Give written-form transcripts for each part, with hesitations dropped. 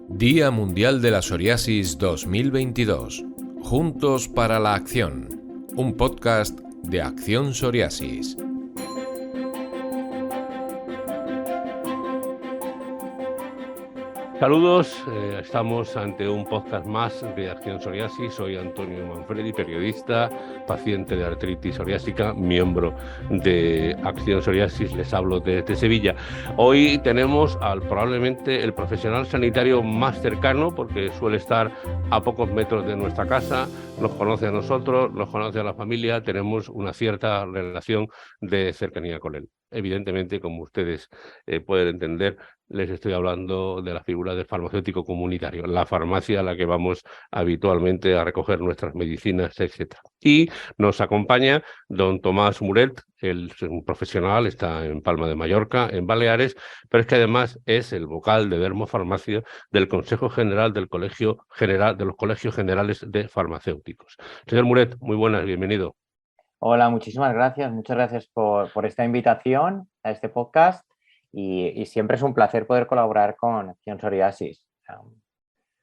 Día Mundial de la Psoriasis 2022. Juntos para la acción. Un podcast de Acción Psoriasis. Saludos, estamos ante un podcast más de Acción Psoriasis. Soy Antonio Manfredi, periodista, paciente de artritis psoriásica, miembro de Acción Psoriasis. Les hablo desde Sevilla. Hoy tenemos probablemente el profesional sanitario más cercano, porque suele estar a pocos metros de nuestra casa, nos conoce a nosotros, nos conoce a la familia, tenemos una cierta relación de cercanía con él. Evidentemente, como ustedes pueden entender, les estoy hablando de la figura del farmacéutico comunitario, la farmacia a la que vamos habitualmente a recoger nuestras medicinas, etc. Y nos acompaña don Tomás Muret, él es un profesional, está en Palma de Mallorca, en Baleares, pero es que además es el vocal de Dermofarmacia del Consejo General del Colegio General de los Colegios Generales de Farmacéuticos. Señor Muret, muy buenas, bienvenido. Hola, muchísimas gracias. Muchas gracias por esta invitación a este podcast y siempre es un placer poder colaborar con Acción Psoriasis.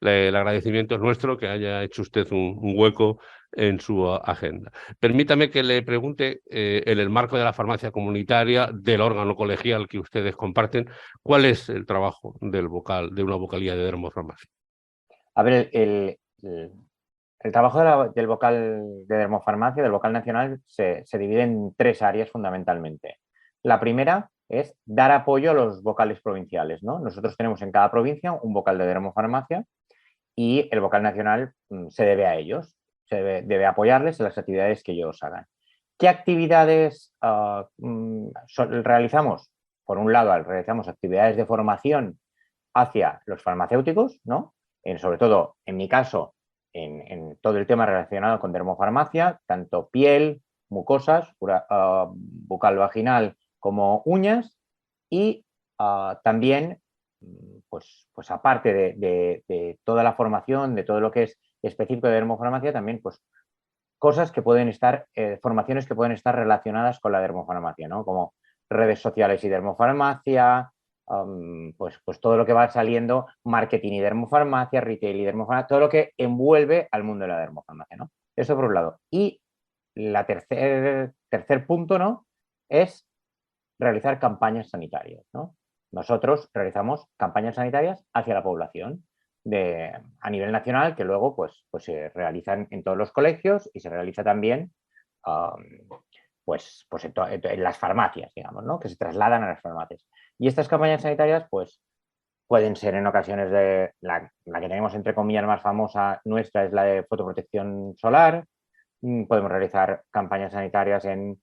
El agradecimiento es nuestro que haya hecho usted un hueco en su agenda. Permítame que le pregunte, en el marco de la farmacia comunitaria, del órgano colegial que ustedes comparten, ¿cuál es el trabajo del vocal, de una vocalía de dermofarmacia? A ver, el trabajo del vocal de dermofarmacia, del vocal nacional, se divide en tres áreas fundamentalmente. La primera es dar apoyo a los vocales provinciales, ¿no? Nosotros tenemos en cada provincia un vocal de dermofarmacia y el vocal nacional se debe a ellos, debe apoyarles en las actividades que ellos hagan. ¿Qué actividades realizamos? Por un lado, realizamos actividades de formación hacia los farmacéuticos, ¿no? Sobre todo, en mi caso, en todo el tema relacionado con dermofarmacia, tanto piel, mucosas, bucal vaginal como uñas, y también, pues aparte de toda la formación, de todo lo que es específico de dermofarmacia, también pues cosas que pueden estar, formaciones que pueden estar relacionadas con la dermofarmacia, ¿no? Como redes sociales y dermofarmacia, pues todo lo que va saliendo, marketing y dermofarmacia, retail y dermofarmacia, todo lo que envuelve al mundo de la dermofarmacia, ¿no? Eso por un lado. Y la tercer punto, ¿no? Es realizar campañas sanitarias, ¿no? Nosotros realizamos campañas sanitarias hacia la población a nivel nacional, que luego pues se realizan en todos los colegios y se realiza también pues en las farmacias, digamos, ¿no? Que se trasladan a las farmacias. Y estas campañas sanitarias pues pueden ser en ocasiones de la que tenemos entre comillas más famosa nuestra es la de fotoprotección solar. Podemos realizar campañas sanitarias en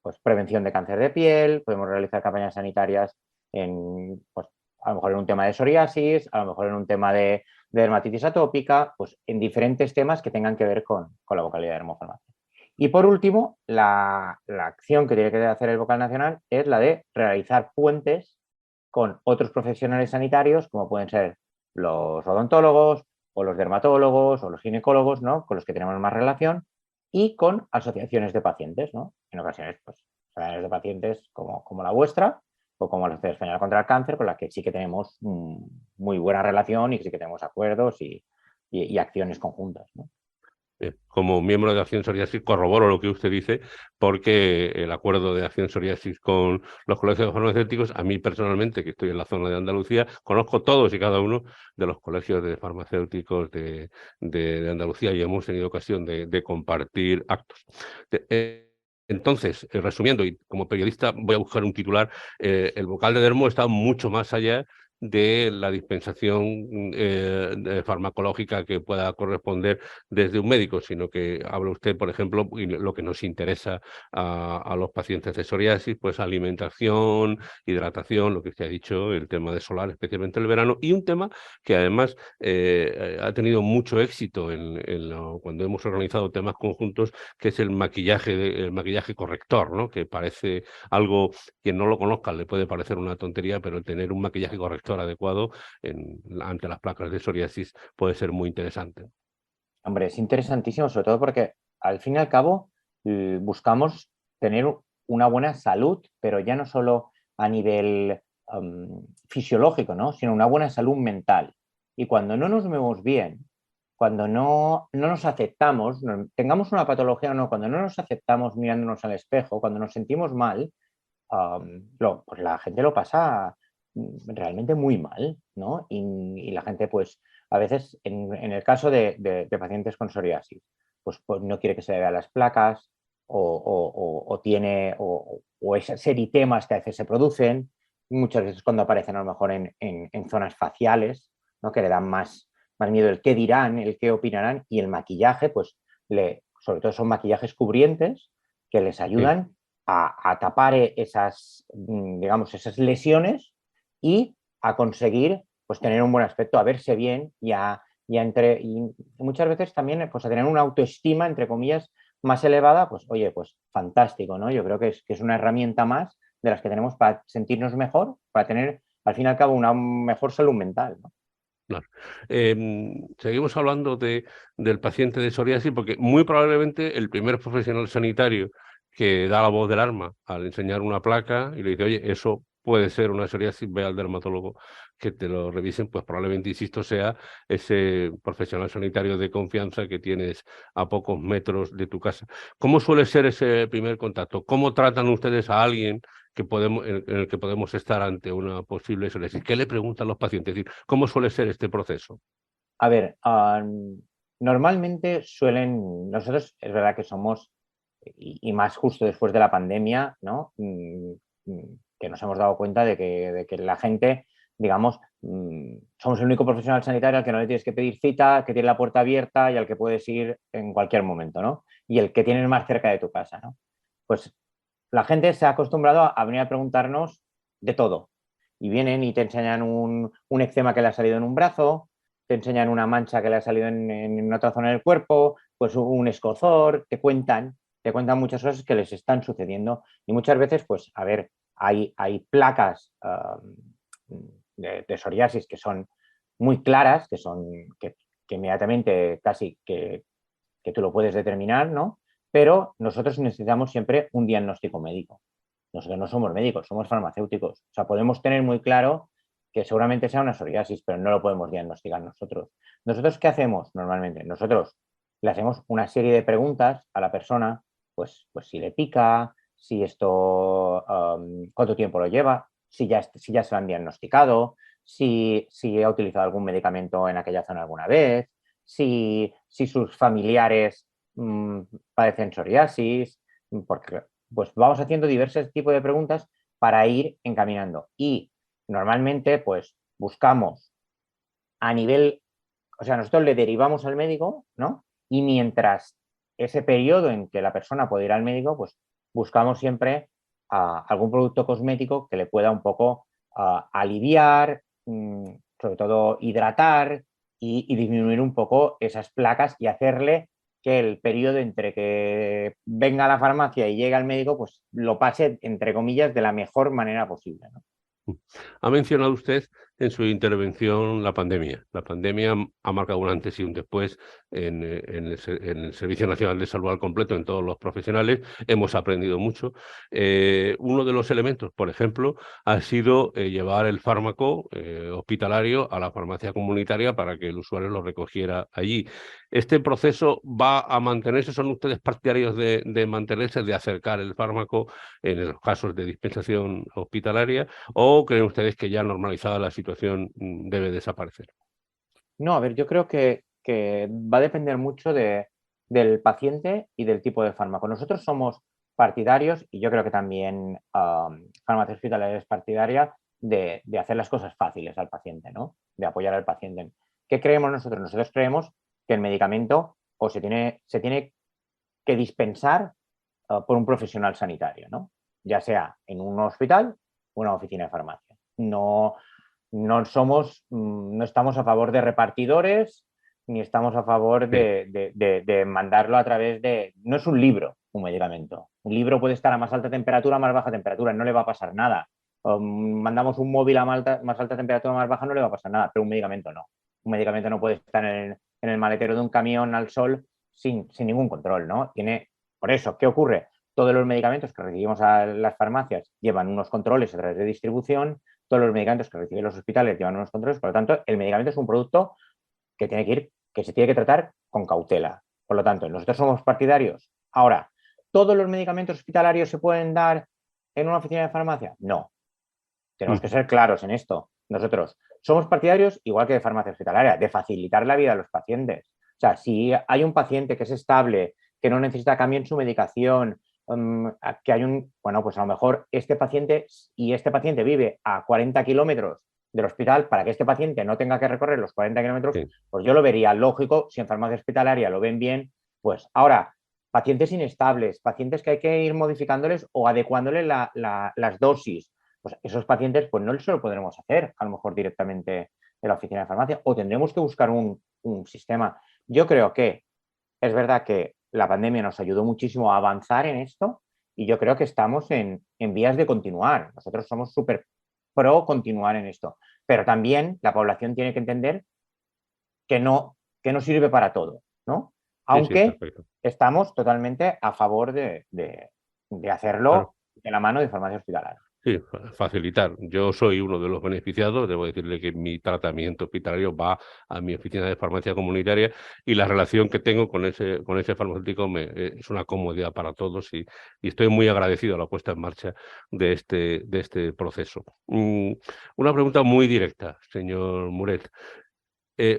pues, prevención de cáncer de piel, podemos realizar campañas sanitarias en, pues, a lo mejor en un tema de psoriasis, a lo mejor en un tema de dermatitis atópica, pues en diferentes temas que tengan que ver con la vocalidad de dermofarmacia. Y por último, la acción que tiene que hacer el vocal nacional es la de realizar puentes con otros profesionales sanitarios, como pueden ser los odontólogos o los dermatólogos o los ginecólogos, ¿no? Con los que tenemos más relación, y con asociaciones de pacientes, ¿no? En ocasiones, pues, asociaciones de pacientes como la vuestra o como la Sociedad Española contra el Cáncer, con la que sí que tenemos muy buena relación y sí que tenemos acuerdos y acciones conjuntas, ¿no? Como miembro de Acción Psoriasis corroboro lo que usted dice, porque el acuerdo de Acción Psoriasis con los colegios farmacéuticos, a mí personalmente, que estoy en la zona de Andalucía, conozco todos y cada uno de los colegios de farmacéuticos de Andalucía y hemos tenido ocasión de compartir actos. Entonces, resumiendo, y como periodista voy a buscar un titular, el vocal de Dermo está mucho más allá de la dispensación farmacológica que pueda corresponder desde un médico, sino que habla usted, por ejemplo, y lo que nos interesa a los pacientes de psoriasis, pues alimentación, hidratación, lo que usted ha dicho, el tema de solar, especialmente el verano, y un tema que además ha tenido mucho éxito cuando hemos organizado temas conjuntos, que es el maquillaje corrector, ¿no? Que parece algo, quien no lo conozca le puede parecer una tontería, pero el tener un maquillaje corrector adecuado ante las placas de psoriasis puede ser muy interesante. Hombre, es interesantísimo, sobre todo porque al fin y al cabo buscamos tener una buena salud, pero ya no solo a nivel fisiológico, ¿no? Sino una buena salud mental. Y cuando no nos vemos bien, cuando no nos aceptamos, tengamos una patología o no, cuando no nos aceptamos mirándonos al espejo, cuando nos sentimos mal, pues la gente lo pasa realmente muy mal, ¿no? Y la gente, pues, a veces, en el caso de pacientes con psoriasis, pues no quiere que se le vean las placas o tiene esos eritemas que a veces se producen, muchas veces cuando aparecen a lo mejor en zonas faciales, ¿no? Que le dan más miedo el qué dirán, el qué opinarán, y el maquillaje, pues, sobre todo son maquillajes cubrientes que les Sí. ayudan a tapar esas, digamos, esas lesiones y a conseguir, pues, tener un buen aspecto, a verse bien y muchas veces también, pues, a tener una autoestima, entre comillas, más elevada. Pues oye, pues fantástico, ¿no? Yo creo que es una herramienta más de las que tenemos para sentirnos mejor, para tener, al fin y al cabo, una mejor salud mental, ¿no? Claro. Seguimos hablando del paciente de psoriasis porque muy probablemente el primer profesional sanitario que da la voz del alarma al enseñar una placa y le dice, oye, eso puede ser una psoriasis, ve al dermatólogo que te lo revisen, pues probablemente, insisto, sea ese profesional sanitario de confianza que tienes a pocos metros de tu casa. ¿Cómo suele ser ese primer contacto? ¿Cómo tratan ustedes a alguien en el que podemos estar ante una posible psoriasis? ¿Qué le preguntan los pacientes? Es decir, ¿cómo suele ser este proceso? A ver, normalmente nosotros es verdad que somos, y más justo después de la pandemia, ¿no? Que nos hemos dado cuenta de que la gente, digamos, somos el único profesional sanitario al que no le tienes que pedir cita, que tiene la puerta abierta y al que puedes ir en cualquier momento, ¿no? Y el que tienes más cerca de tu casa, ¿no? Pues la gente se ha acostumbrado a venir a preguntarnos de todo. Y vienen y te enseñan un eczema que le ha salido en un brazo, te enseñan una mancha que le ha salido en otra zona del cuerpo, pues un escozor, te cuentan muchas cosas que les están sucediendo. Y muchas veces, pues, a ver, hay placas de psoriasis que son muy claras, que inmediatamente casi que tú lo puedes determinar, ¿no? Pero nosotros necesitamos siempre un diagnóstico médico. Nosotros no somos médicos, somos farmacéuticos. O sea, podemos tener muy claro que seguramente sea una psoriasis, pero no lo podemos diagnosticar nosotros. ¿Nosotros qué hacemos normalmente? Nosotros le hacemos una serie de preguntas a la persona, pues si le pica, si esto, cuánto tiempo lo lleva, si ya se lo han diagnosticado, si ha utilizado algún medicamento en aquella zona alguna vez, si sus familiares padecen psoriasis, porque pues vamos haciendo diversos tipos de preguntas para ir encaminando. Y normalmente, pues buscamos a nivel, o sea, nosotros le derivamos al médico, ¿no? Y mientras ese periodo en que la persona puede ir al médico, pues buscamos siempre algún producto cosmético que le pueda un poco aliviar, sobre todo hidratar y disminuir un poco esas placas y hacerle que el periodo entre que venga a la farmacia y llegue al médico, pues lo pase, entre comillas, de la mejor manera posible, ¿no? Ha mencionado usted en su intervención la pandemia. La pandemia ha marcado un antes y un después en el Servicio Nacional de Salud al completo, en todos los profesionales. Hemos aprendido mucho. Uno de los elementos, por ejemplo, ha sido llevar el fármaco hospitalario a la farmacia comunitaria para que el usuario lo recogiera allí. ¿Este proceso va a mantenerse? ¿Son ustedes partidarios de mantenerse, de acercar el fármaco en los casos de dispensación hospitalaria? ¿O creen ustedes que ya normalizada la situación debe desaparecer? No, a ver, yo creo que va a depender mucho del paciente y del tipo de fármaco. Nosotros somos partidarios, y yo creo que también Farmacia Hospitalaria es partidaria, de hacer las cosas fáciles al paciente, ¿no? De apoyar al paciente. ¿Qué creemos nosotros? Nosotros creemos que el medicamento se tiene que dispensar por un profesional sanitario, ¿no? Ya sea en un hospital o una oficina de farmacia. No estamos a favor de repartidores, ni estamos a favor Sí. de mandarlo a través de... No es un libro, un medicamento. Un libro puede estar a más alta temperatura, a más baja temperatura, no le va a pasar nada. Mandamos un móvil a más alta temperatura, más baja, no le va a pasar nada, pero un medicamento no. Un medicamento no puede estar en el maletero de un camión al sol sin ningún control, ¿no? Por eso, ¿qué ocurre? Todos los medicamentos que recibimos a las farmacias llevan unos controles a través de distribución, todos los medicamentos que reciben los hospitales llevan unos controles, por lo tanto, el medicamento es un producto que tiene que ir, que se tiene que tratar con cautela. Por lo tanto, nosotros somos partidarios. Ahora, ¿todos los medicamentos hospitalarios se pueden dar en una oficina de farmacia? No. Tenemos que ser claros en esto. Nosotros somos partidarios, igual que de farmacia hospitalaria, de facilitar la vida a los pacientes. O sea, si hay un paciente que es estable, que no necesita cambio en su medicación, que hay bueno, pues a lo mejor este paciente vive a 40 kilómetros del hospital, para que este paciente no tenga que recorrer los 40 kilómetros, Sí. pues yo lo vería lógico. Si en farmacia hospitalaria lo ven bien, pues ahora, pacientes inestables, pacientes que hay que ir modificándoles o adecuándoles las dosis, pues esos pacientes pues no se lo podremos hacer a lo mejor directamente de la oficina de farmacia, o tendremos que buscar un sistema. Yo creo que es verdad que la pandemia nos ayudó muchísimo a avanzar en esto, y yo creo que estamos en vías de continuar. Nosotros somos súper pro continuar en esto, pero también la población tiene que entender que no sirve para todo, ¿no? Sí, sí, Aunque perfecto. estamos totalmente a favor de Claro. hacerlo de la mano de farmacia hospitalaria. Sí, facilitar. Yo soy uno de los beneficiados. Debo decirle que mi tratamiento hospitalario va a mi oficina de farmacia comunitaria, y la relación que tengo con ese farmacéutico es una comodidad para todos, y estoy muy agradecido a la puesta en marcha de este proceso. Una pregunta muy directa, señor Muret.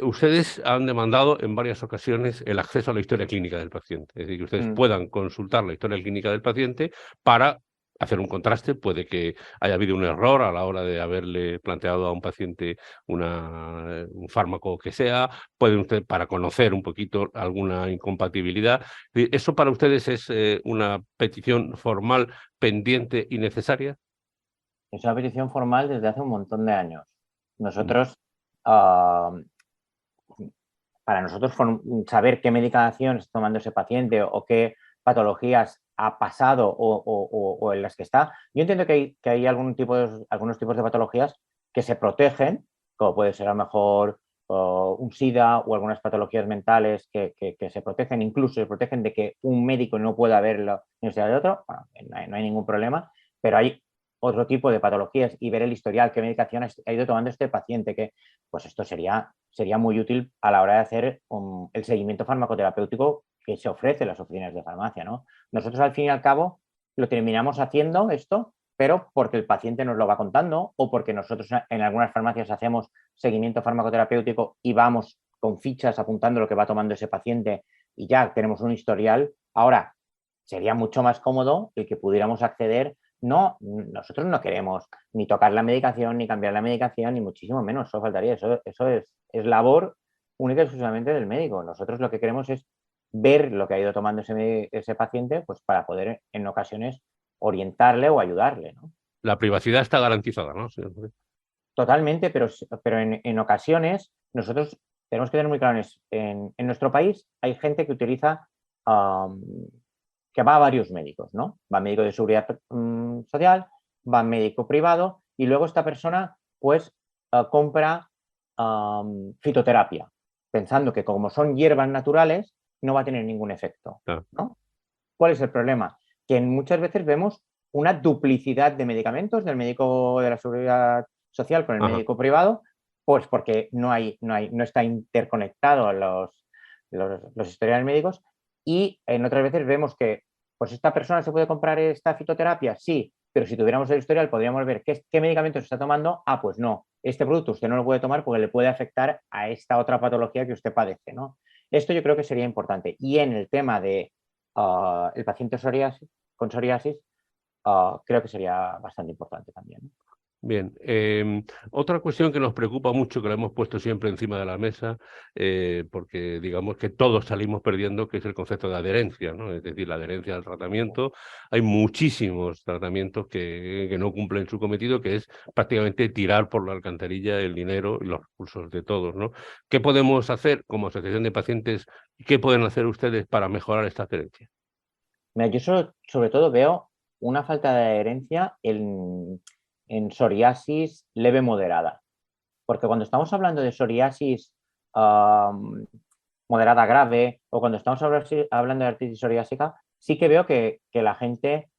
Ustedes han demandado en varias ocasiones el acceso a la historia clínica del paciente, es decir, que ustedes Mm. puedan consultar la historia clínica del paciente para hacer un contraste. Puede que haya habido un error a la hora de haberle planteado a un paciente un fármaco que sea, pueden ustedes, para conocer un poquito alguna incompatibilidad. ¿Eso para ustedes es una petición formal, pendiente y necesaria? Es una petición formal desde hace un montón de años. Mm. Nosotros, para nosotros, saber qué medicación está tomando ese paciente o qué patologías ha pasado o en las que está. Yo entiendo que hay algunos tipos de patologías que se protegen, como puede ser a lo mejor un SIDA o algunas patologías mentales que se protegen, incluso se protegen de que un médico no pueda verlo ni sea de otro. Bueno, no hay ningún problema, pero hay otro tipo de patologías, y ver el historial, qué medicación ha ido tomando este paciente, que pues esto sería muy útil a la hora de hacer el seguimiento farmacoterapéutico que se ofrece en las oficinas de farmacia, ¿no? Nosotros, al fin y al cabo, lo terminamos haciendo esto, pero porque el paciente nos lo va contando, o porque nosotros en algunas farmacias hacemos seguimiento farmacoterapéutico y vamos con fichas apuntando lo que va tomando ese paciente, y ya tenemos un historial. Ahora, sería mucho más cómodo el que pudiéramos acceder. No, nosotros no queremos ni tocar la medicación, ni cambiar la medicación, ni muchísimo menos. Eso faltaría. Eso es labor única y exclusivamente del médico. Nosotros lo que queremos es ver lo que ha ido tomando ese paciente, pues para poder en ocasiones orientarle o ayudarle, ¿no? La privacidad está garantizada, ¿no, señor Muret? Totalmente, pero en ocasiones nosotros tenemos que tener muy claro, en nuestro país hay gente que utiliza, que va a varios médicos, ¿no? Va a médico de seguridad social, va a médico privado, y luego esta persona pues compra fitoterapia, pensando que como son hierbas naturales no va a tener ningún efecto, Claro. ¿no? ¿Cuál es el problema? Que muchas veces vemos una duplicidad de medicamentos del médico de la seguridad social con el Ajá. médico privado, pues porque no está interconectado los historiales médicos, y en otras veces vemos que pues esta persona se puede comprar esta fitoterapia, sí, pero si tuviéramos el historial podríamos ver qué medicamentos está tomando. Ah, pues no, este producto usted no lo puede tomar porque le puede afectar a esta otra patología que usted padece, ¿no? Esto yo creo que sería importante. Y en el tema de el paciente con psoriasis, creo que sería bastante importante también. Bien, otra cuestión que nos preocupa mucho, que la hemos puesto siempre encima de la mesa, porque digamos que todos salimos perdiendo, que es el concepto de adherencia, ¿no? Es decir, la adherencia al tratamiento. Hay muchísimos tratamientos que no cumplen su cometido, que es prácticamente tirar por la alcantarilla el dinero y los recursos de todos, ¿no? ¿Qué podemos hacer como asociación de pacientes y qué pueden hacer ustedes para mejorar esta adherencia? Mira, yo sobre todo veo una falta de adherencia en psoriasis leve moderada, porque cuando estamos hablando de psoriasis moderada grave, o cuando estamos hablando de artritis psoriásica, sí que veo que la gente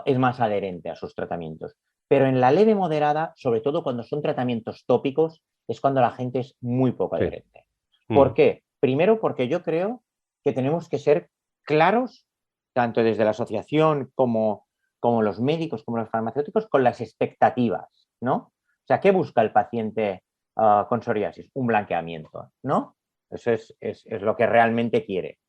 es más adherente a sus tratamientos. Pero en la leve moderada, sobre todo cuando son tratamientos tópicos, es cuando la gente es muy poco Sí. adherente. ¿Por qué? Primero, porque yo creo que tenemos que ser claros, tanto desde la asociación como los médicos, como los farmacéuticos, con las expectativas, ¿no? O sea, ¿qué busca el paciente con psoriasis? Un blanqueamiento, ¿no? Eso es lo que realmente quiere.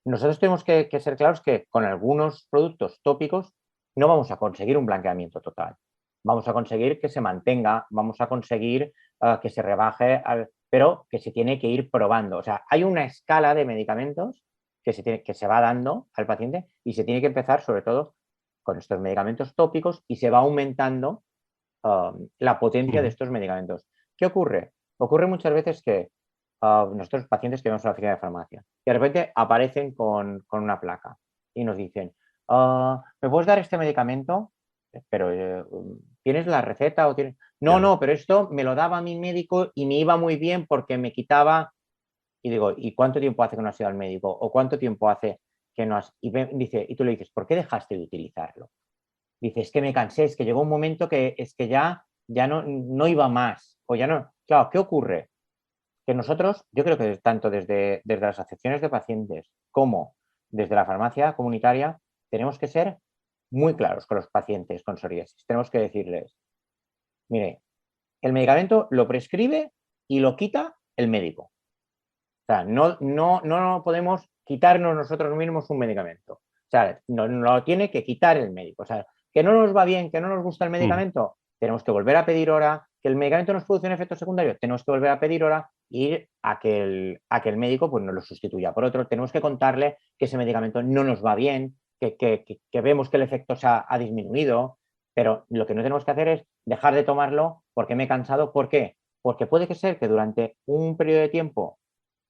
Nosotros tenemos que ser claros que con algunos productos tópicos no vamos a conseguir un blanqueamiento total. Vamos a conseguir que se mantenga, vamos a conseguir que se rebaje, pero que se tiene que ir probando. O sea, hay una escala de medicamentos que se va dando al paciente y se tiene que empezar sobre todo con estos medicamentos tópicos y se va aumentando la potencia de estos medicamentos. ¿Qué ocurre? Ocurre muchas veces que nosotros pacientes que vamos a la oficina de farmacia y de repente aparecen con una placa y nos dicen, ¿me puedes dar este medicamento? Pero ¿tienes la receta o tienes? No, Ya. no, pero esto me lo daba mi médico y me iba muy bien porque me quitaba. Y digo, ¿y cuánto tiempo hace que no has ido al médico? ¿O cuánto tiempo hace que no has? Dice, y tú le dices, ¿por qué dejaste de utilizarlo? Dice, es que me cansé, es que llegó un momento que es que ya no iba más. O ya no. Claro, ¿qué ocurre? Que nosotros, yo creo que tanto desde las asociaciones de pacientes como desde la farmacia comunitaria, tenemos que ser muy claros con los pacientes con psoriasis. Tenemos que decirles, mire, el medicamento lo prescribe y lo quita el médico. O sea, no podemos quitarnos nosotros mismos un medicamento. O sea, no lo tiene que quitar el médico. O sea, que no nos va bien, que no nos gusta el medicamento, tenemos que volver a pedir hora, que el medicamento nos produce un efecto secundario, tenemos que volver a pedir hora y ir a que el médico pues, nos lo sustituya por otro. Tenemos que contarle que ese medicamento no nos va bien, que vemos que el efecto ha disminuido, pero lo que no tenemos que hacer es dejar de tomarlo porque me he cansado. ¿Por qué? Porque puede que ser que durante un periodo de tiempo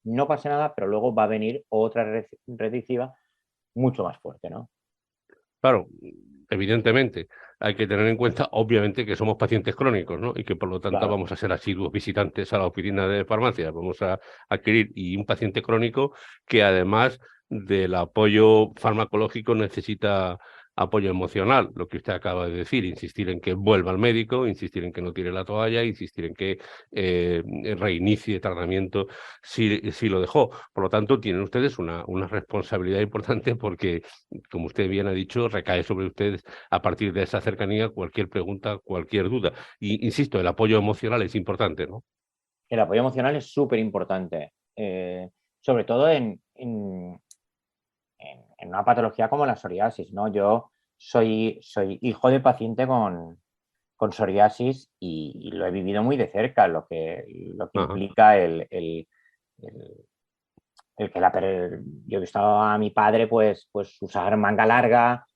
no pase nada, pero luego va a venir otra recidiva mucho más fuerte, ¿no? Claro, evidentemente, hay que tener en cuenta, obviamente, que somos pacientes crónicos, ¿no? Y que por lo tanto Claro. vamos a ser asiduos visitantes a la oficina de farmacia, vamos a adquirir, y un paciente crónico que además del apoyo farmacológico necesita apoyo emocional, lo que usted acaba de decir, insistir en que vuelva al médico, insistir en que no tire la toalla, insistir en que reinicie tratamiento si lo dejó. Por lo tanto, tienen ustedes una responsabilidad importante porque, como usted bien ha dicho, recae sobre ustedes a partir de esa cercanía cualquier pregunta, cualquier duda. Y insisto, el apoyo emocional es importante, ¿no? El apoyo emocional es súper importante, sobre todo en una patología como la psoriasis, ¿no? Yo soy hijo de paciente con psoriasis y lo he vivido muy de cerca, lo que Ajá, implica el- que yo he visto a mi padre pues usar manga larga,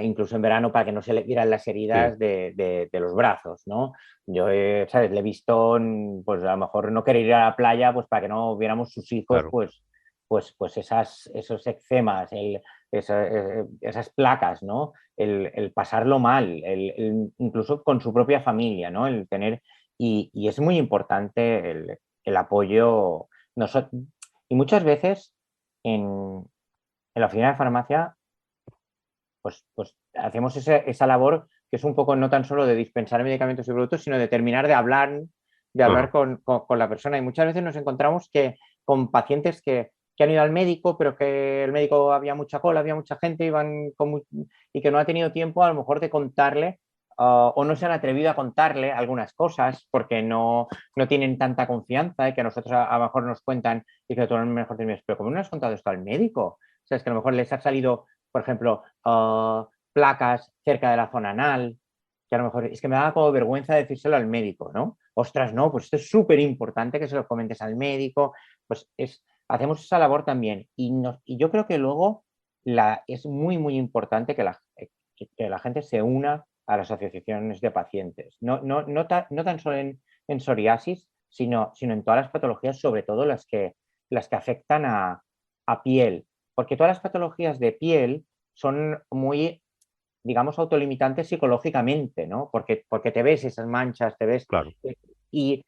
incluso en verano para que no se le vieran las sí, heridas de los brazos, ¿no? Yo, ¿sabes? Le he visto, pues a lo mejor no querer ir a la playa, pues para que no viéramos sus hijos, claro. pues esos eczemas, esas placas, ¿no? El pasarlo mal, incluso con su propia familia, ¿no? El tener, y es muy importante el apoyo. Y muchas veces en la oficina de farmacia, pues hacemos esa labor que es un poco no tan solo de dispensar medicamentos y productos, sino de terminar de hablar Ajá, con la persona. Y muchas veces nos encontramos con pacientes que han ido al médico, pero que el médico había mucha cola, había mucha gente, y que no ha tenido tiempo a lo mejor de contarle o no se han atrevido a contarle algunas cosas porque no tienen tanta confianza y que a nosotros a lo mejor nos cuentan y que tú a lo mejor te dices, pero ¿cómo no has contado esto al médico? O sea, es que a lo mejor les ha salido, por ejemplo, placas cerca de la zona anal, que a lo mejor es que me da como vergüenza decírselo al médico, ¿no? Ostras, no, pues esto es súper importante que se lo comentes al médico, pues hacemos esa labor también. Y yo creo que luego es muy, muy importante que la gente se una a las asociaciones de pacientes. No tan solo en psoriasis, sino en todas las patologías, sobre todo las que afectan a piel. Porque todas las patologías de piel son muy, digamos, autolimitantes psicológicamente, ¿no? Porque te ves esas manchas, te ves. claro. Y,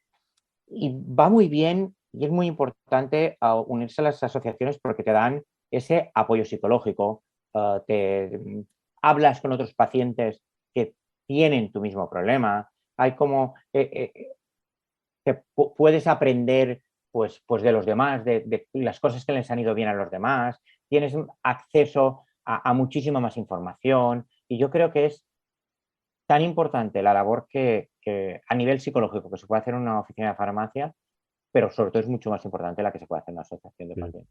y va muy bien y es muy importante unirse a las asociaciones porque te dan ese apoyo psicológico, hablas con otros pacientes que tienen tu mismo problema, hay como que puedes aprender pues de los demás, de las cosas que les han ido bien a los demás, tienes acceso a muchísima más información y yo creo que es tan importante la labor que a nivel psicológico que se puede hacer en una oficina de farmacia, pero sobre todo es mucho más importante la que se puede hacer en una asociación de pacientes.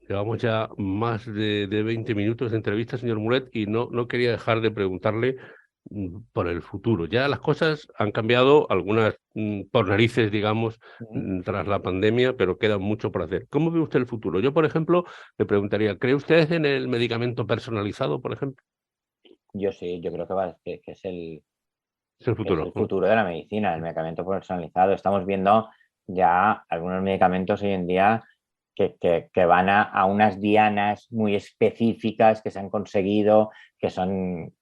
Llevamos ya más de 20 minutos de entrevista, señor Mulet, y no quería dejar de preguntarle por el futuro. Ya las cosas han cambiado, algunas por narices, digamos, tras la pandemia, pero queda mucho por hacer. ¿Cómo ve usted el futuro? Yo, por ejemplo, le preguntaría, ¿cree usted en el medicamento personalizado, por ejemplo? Yo sí, yo creo que es el, Es el es futuro, el ¿no? futuro de la medicina, el medicamento personalizado. Estamos viendo ya algunos medicamentos hoy en día que van a unas dianas muy específicas que se han conseguido, que son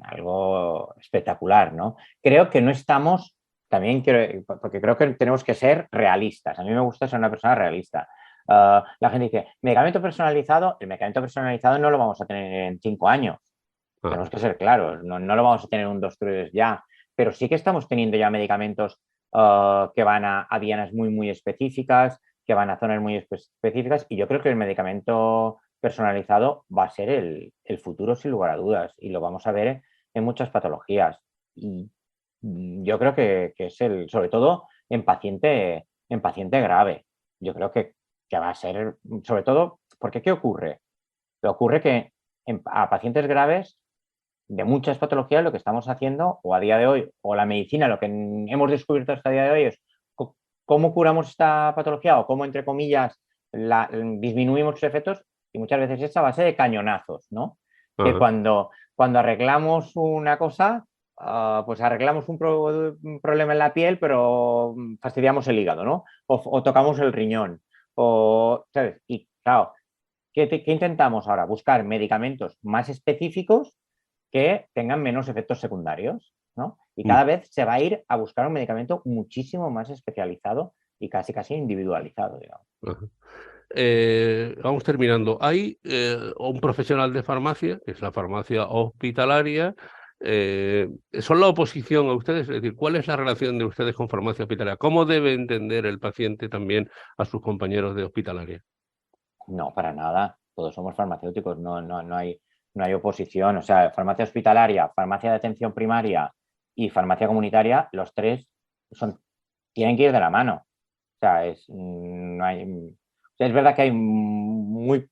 algo espectacular, ¿no? Creo que no estamos, también quiero, porque creo que tenemos que ser realistas. A mí me gusta ser una persona realista. La gente dice, medicamento personalizado, el medicamento personalizado no lo vamos a tener en 5 años. Tenemos que ser claros, no lo vamos a tener un 2 3 ya, pero sí que estamos teniendo ya medicamentos que van a dianas muy, muy específicas, que van a zonas muy específicas, y yo creo que el medicamento personalizado va a ser el futuro sin lugar a dudas, y lo vamos a ver en muchas patologías. Y yo creo que es sobre todo en paciente grave. Yo creo que va a ser, sobre todo, porque ¿qué ocurre? Ocurre que a pacientes graves de muchas patologías lo que estamos haciendo, o a día de hoy, o la medicina, lo que hemos descubierto hasta el día de hoy es cómo curamos esta patología o cómo, entre comillas, disminuimos sus efectos, y muchas veces es a base de cañonazos, ¿no? Que Ajá. cuando arreglamos una cosa, pues arreglamos un problema en la piel, pero fastidiamos el hígado, ¿no? O tocamos el riñón, ¿sabes? Y claro, ¿qué intentamos ahora? Buscar medicamentos más específicos que tengan menos efectos secundarios, ¿no? Y Mm, cada vez se va a ir a buscar un medicamento muchísimo más especializado y casi individualizado, digamos. ajá. Vamos terminando. Hay un profesional de farmacia, que es la farmacia hospitalaria. ¿Son la oposición a ustedes? Es decir, ¿cuál es la relación de ustedes con farmacia hospitalaria? ¿Cómo debe entender el paciente también a sus compañeros de hospitalaria? No, para nada. Todos somos farmacéuticos, no hay oposición. O sea, farmacia hospitalaria, farmacia de atención primaria y farmacia comunitaria, los tres tienen que ir de la mano. O sea, no hay, o sea, es verdad que hay muy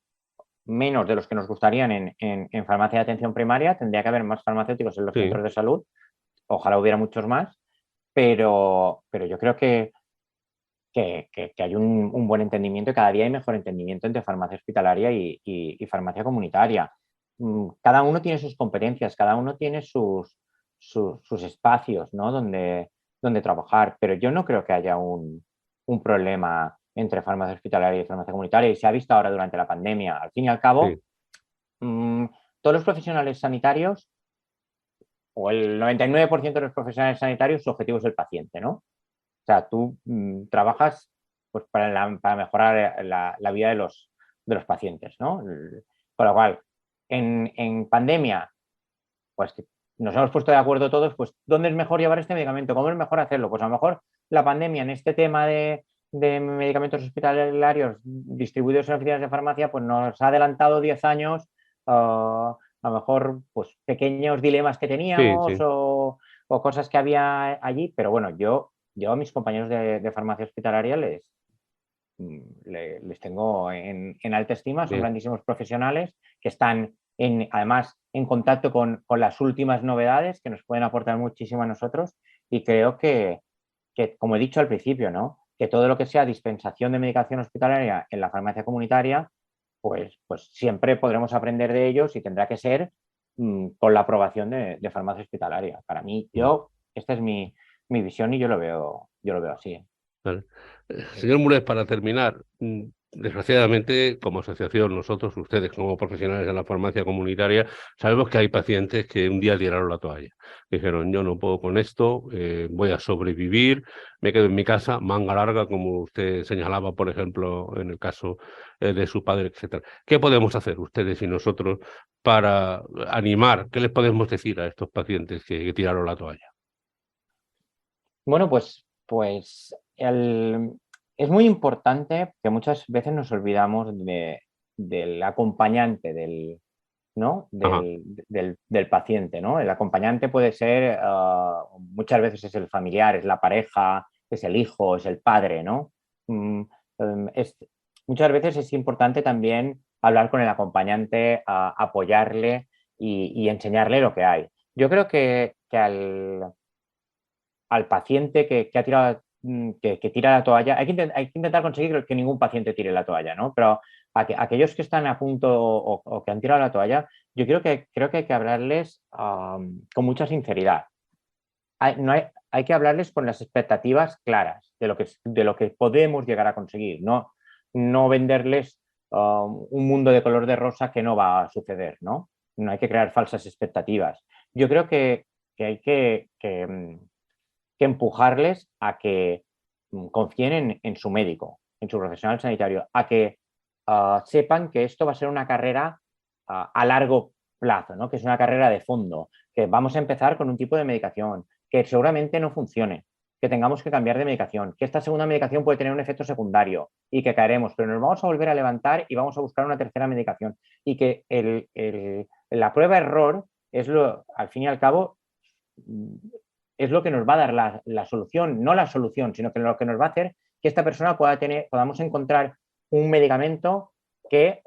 menos de los que nos gustarían en farmacia de atención primaria, tendría que haber más farmacéuticos en los Sí, centros de salud, ojalá hubiera muchos más, pero yo creo que hay un buen entendimiento y cada día hay mejor entendimiento entre farmacia hospitalaria y farmacia comunitaria. Cada uno tiene sus competencias, cada uno tiene sus espacios, ¿no? donde trabajar, pero yo no creo que haya un problema entre farmacia hospitalaria y farmacia comunitaria, y se ha visto ahora durante la pandemia. Al fin y al cabo, sí, mmm, todos los profesionales sanitarios, o el 99% de los profesionales sanitarios, su objetivo es el paciente, ¿no? O sea, tú trabajas pues, para mejorar la vida de los pacientes, ¿no? Con lo cual, en pandemia, pues nos hemos puesto de acuerdo todos, pues, ¿dónde es mejor llevar este medicamento? ¿Cómo es mejor hacerlo? Pues a lo mejor la pandemia en este tema de medicamentos hospitalarios distribuidos en oficinas de farmacia, pues nos ha adelantado 10 años, a lo mejor, pues pequeños dilemas que sí, teníamos sí. o cosas que había allí, pero bueno, yo a mis compañeros de farmacia hospitalaria les tengo en alta estima, son Bien. grandísimos profesionales que están además en contacto con las últimas novedades que nos pueden aportar muchísimo a nosotros, y creo como he dicho al principio, ¿no? Que todo lo que sea dispensación de medicación hospitalaria en la farmacia comunitaria, pues siempre podremos aprender de ellos, y tendrá que ser con la aprobación de farmacia hospitalaria. Para mí, esta es mi visión y yo lo veo así. Vale. Señor Mulet, para terminar, desgraciadamente, como asociación, nosotros, ustedes como profesionales de la farmacia comunitaria, sabemos que hay pacientes que un día tiraron la toalla. Dijeron, yo no puedo con esto, voy a sobrevivir, me quedo en mi casa, manga larga, como usted señalaba, por ejemplo, en el caso de su padre, etcétera. ¿Qué podemos hacer ustedes y nosotros para animar? ¿Qué les podemos decir a estos pacientes que tiraron la toalla? Bueno, es muy importante que muchas veces nos olvidamos del acompañante, ¿no? del paciente, ¿no? El acompañante puede ser, muchas veces es el familiar, es la pareja, es el hijo, es el padre, ¿no? Muchas veces es importante también hablar con el acompañante, apoyarle y enseñarle lo que hay. Yo creo que al paciente que ha tirado, que tira la toalla, hay que intentar conseguir que ningún paciente tire la toalla, ¿no? Pero aquellos que están a punto o que han tirado la toalla, yo creo que hay que hablarles con mucha sinceridad. Hay que hablarles con las expectativas claras de lo que podemos llegar a conseguir, no venderles un mundo de color de rosa que no va a suceder, ¿no? No hay que crear falsas expectativas. Yo creo que hay que empujarles a que confíen en su médico, en su profesional sanitario, a que sepan que esto va a ser una carrera a largo plazo, ¿no? Que es una carrera de fondo, que vamos a empezar con un tipo de medicación que seguramente no funcione, que tengamos que cambiar de medicación, que esta segunda medicación puede tener un efecto secundario y que caeremos, pero nos vamos a volver a levantar y vamos a buscar una tercera medicación, y que la prueba-error es al fin y al cabo, es lo que nos va a dar la solución, no la solución, sino que lo que nos va a hacer que esta persona podamos encontrar un medicamento que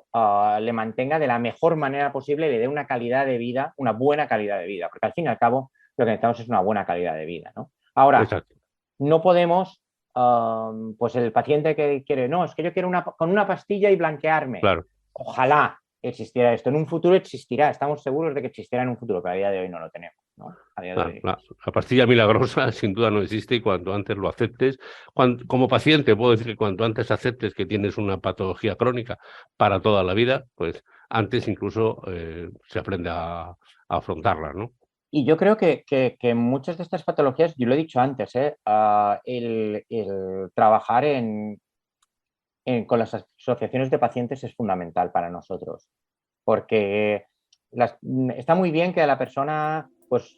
le mantenga de la mejor manera posible y le dé una calidad de vida, una buena calidad de vida, porque al fin y al cabo lo que necesitamos es una buena calidad de vida, ¿no? Ahora, exacto, no podemos, pues el paciente que quiere, no, es que yo quiero con una pastilla y blanquearme. Claro. Ojalá existiera esto. En un futuro existirá, estamos seguros de que existirá en un futuro, pero a día de hoy no lo tenemos, ¿no? A día de hoy. La pastilla milagrosa sin duda no existe, y cuanto antes lo aceptes, como paciente puedo decir que cuanto antes aceptes que tienes una patología crónica para toda la vida, pues antes incluso se aprende a afrontarla, ¿no? Y yo creo que muchas de estas patologías, yo lo he dicho antes, el trabajar con las asociaciones de pacientes es fundamental para nosotros, porque está muy bien que a la persona, pues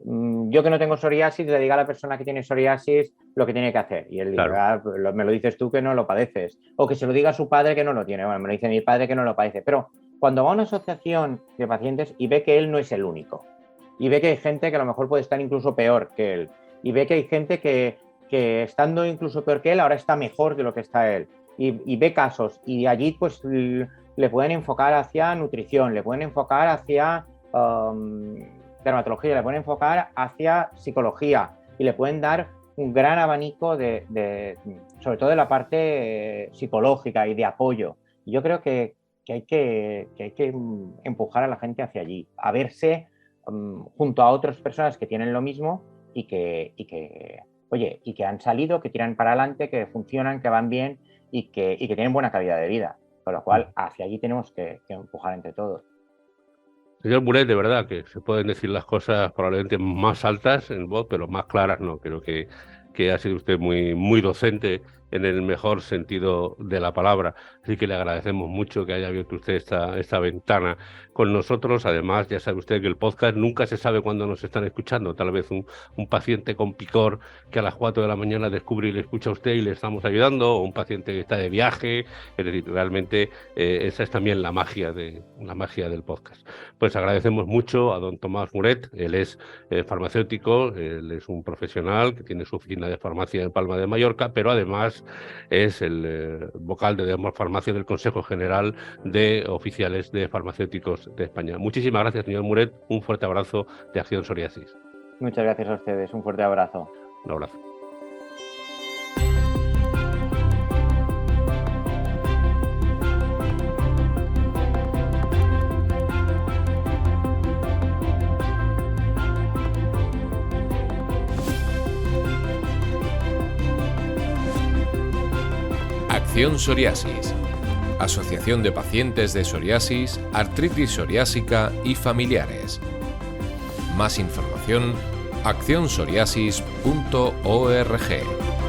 yo que no tengo psoriasis, le diga a la persona que tiene psoriasis lo que tiene que hacer, y él diga, claro, me lo dices tú que no lo padeces, o que se lo diga a su padre que no lo tiene, bueno, me lo dice mi padre que no lo padece, pero cuando va a una asociación de pacientes y ve que él no es el único, y ve que hay gente que a lo mejor puede estar incluso peor que él, y ve que hay gente que estando incluso peor que él ahora está mejor de lo que está él, y ve casos, y allí pues le pueden enfocar hacia nutrición, le pueden enfocar hacia dermatología, le pueden enfocar hacia psicología, y le pueden dar un gran abanico sobre todo de la parte psicológica y de apoyo. Yo creo que hay que empujar a la gente hacia allí, a verse junto a otras personas que tienen lo mismo y que han salido, que tiran para adelante, que funcionan, que van bien y que tienen buena calidad de vida. Con lo cual, hacia allí tenemos que empujar entre todos. Señor Muret, de verdad que se pueden decir las cosas probablemente más altas en voz, pero más claras no. Creo que ha sido usted muy, muy docente en el mejor sentido de la palabra. Así que le agradecemos mucho que haya abierto usted esta ventana con nosotros. Además, ya sabe usted que el podcast nunca se sabe cuándo nos están escuchando. Tal vez un paciente con picor que a las 4 de la mañana descubre y le escucha a usted y le estamos ayudando, o un paciente que está de viaje. Es decir, realmente esa es también la magia del podcast. Pues agradecemos mucho a don Tomás Muret. Él es farmacéutico, él es un profesional que tiene su oficina de farmacia en Palma de Mallorca, pero además es el vocal de farmacia del Consejo General de Oficiales de Farmacéuticos de España. Muchísimas gracias, señor Muret. Un fuerte abrazo de Acción Psoriasis. Muchas gracias a ustedes. Un fuerte abrazo. Un abrazo. Acción Psoriasis, Asociación de Pacientes de Psoriasis, Artritis Psoriásica y Familiares. Más información: accionpsoriasis.org.